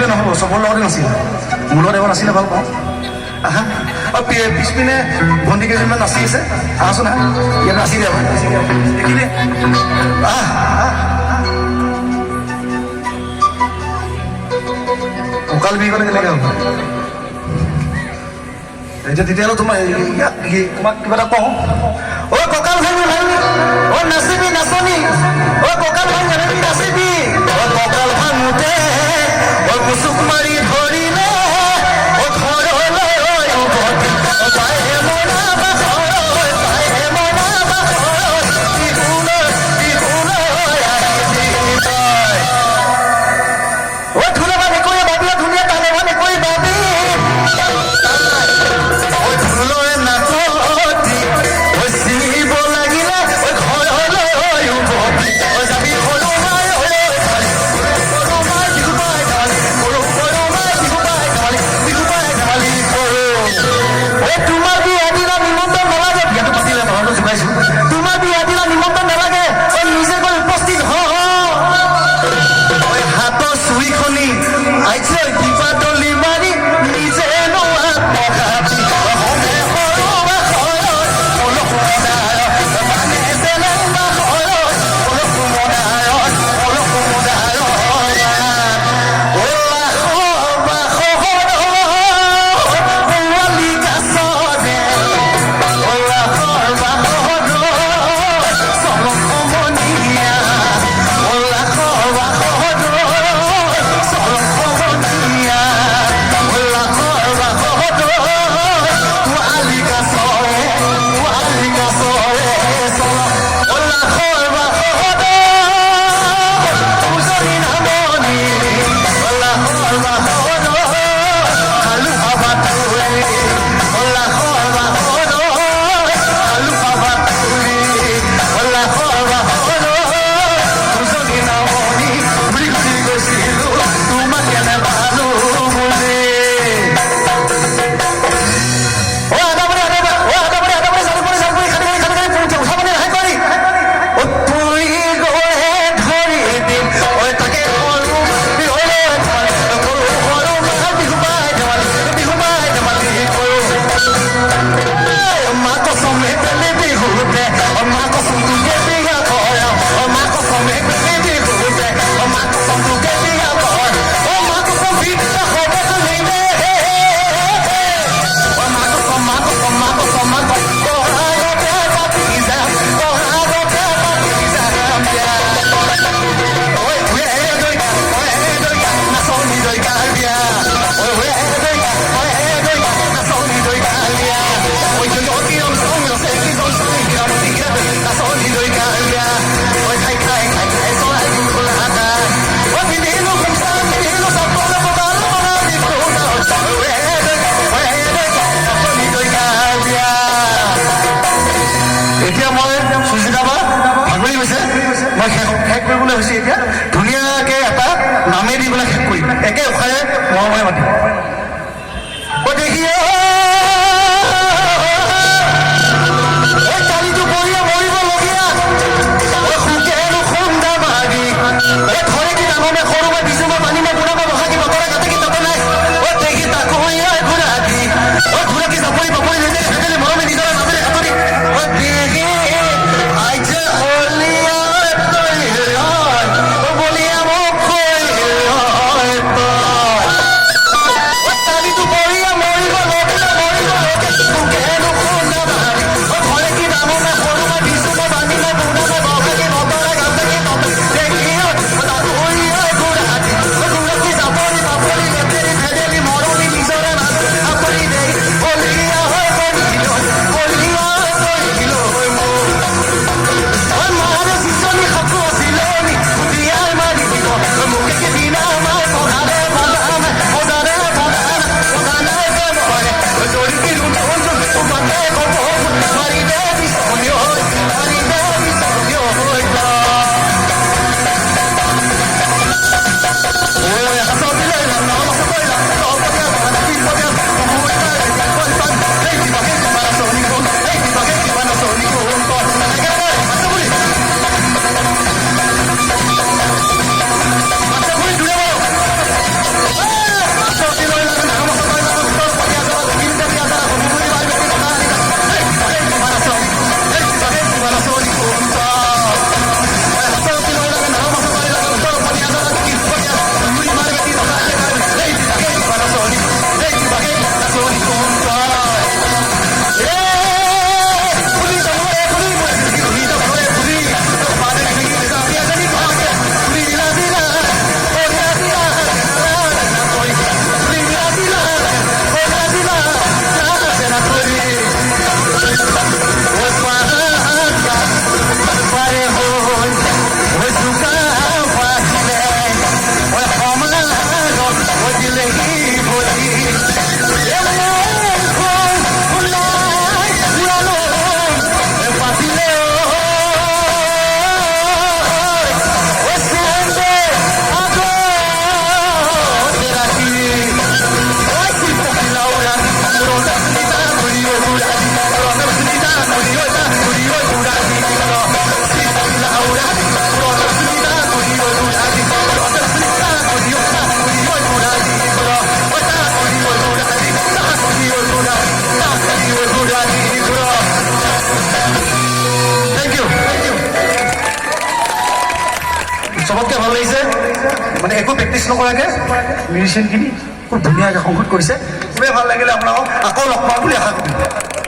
নাচিলে নহ'ব, চবৰ লগতে নাচিলে। মোৰ লগত এবাৰ নাচিলে ভাল পাওঁ। আহা পিছপিনে ভণ্টি কেইজনমান নাচি আছে, আহাচোন আহা, ইয়াত নাচি দিয়া দেখিলে। কঁকাল বিষ গ'লে কেনেকৈ হ'ব? এতিয়া তেতিয়াহ'লে তোমাক কিবা এটা কওঁ। অ' কঁকাল ভাঙি ভাঙি, অ' নাচিবি নাচনি, অ' কঁকাল ভাঙি ভাঙি নাচিবি, অ' কঁকাল ভাঙোতে অ' মুচুক মাৰি ধৰিলে অ' ঘৰলৈ উভতি পায়ে মনা বাখৰ, পায়ে মনা বাখৰ, বিহুলৈ বিহুলৈ আহিবি তই। অ' ধুলে বা নেকৈ বাবি, ধুনীয়া তালে বা নেকৈ বাবি, অ' ধুলৰে নাচতি চিব লাগিলে ঘৰলৈ উভতি যাবি সৰুমাই সৰুমাই বিহুবাই ঢালি সৰু সৰুমাই বিহুবাই ঢালি বিহুবাই ঢালি সৰু। এই তোমাৰ বিয়া দিনা নিমন্ত্ৰণ নালাগে, বিয়াটো পাতিলে নহয়তো জোকাইছো। তোমাৰ বিয়া দিনা নিমন্ত্ৰণ নালাগে, নিজে গৈ উপস্থিত হয় হাতৰ চুৰিখনি আইছে কিবা দলি মাৰি নিজে নোৱা পঘাটি শেষ কৰিবলৈ হৈছে। এতিয়া ধুনীয়াকে এটা নামে দি পেলাই শেষ কৰিম, একে উশাৰে মৰমৰে মাতিম। কালিটো পৰিয়ে মৰিবলগীয়া সুখেনো খুন্দা মাৰি ঘৰে কি ডাঙৰে সৰু বা বিজু বা পানী বা বুঢ়া বা বসা কি বতৰা কাটে কি তাতে নাই দেখি তাকো ঘূৰা দি ঘূৰা কি চাপৰি পাপৰি নিজে সেইকাৰণে মৰমে নিজৰে নামেৰে হাতৰি দেখি আইছে চবতকৈ ভাল লাগিছে মানে একো প্ৰেক্টিচ নকৰাকৈ মিউজিচিয়ানখিনি খুব ধুনীয়াকৈ সংগীত কৰিছে খুবেই ভাল লাগিলে আপোনালোকক আকৌ লগ পাম বুলি আশা কৰিম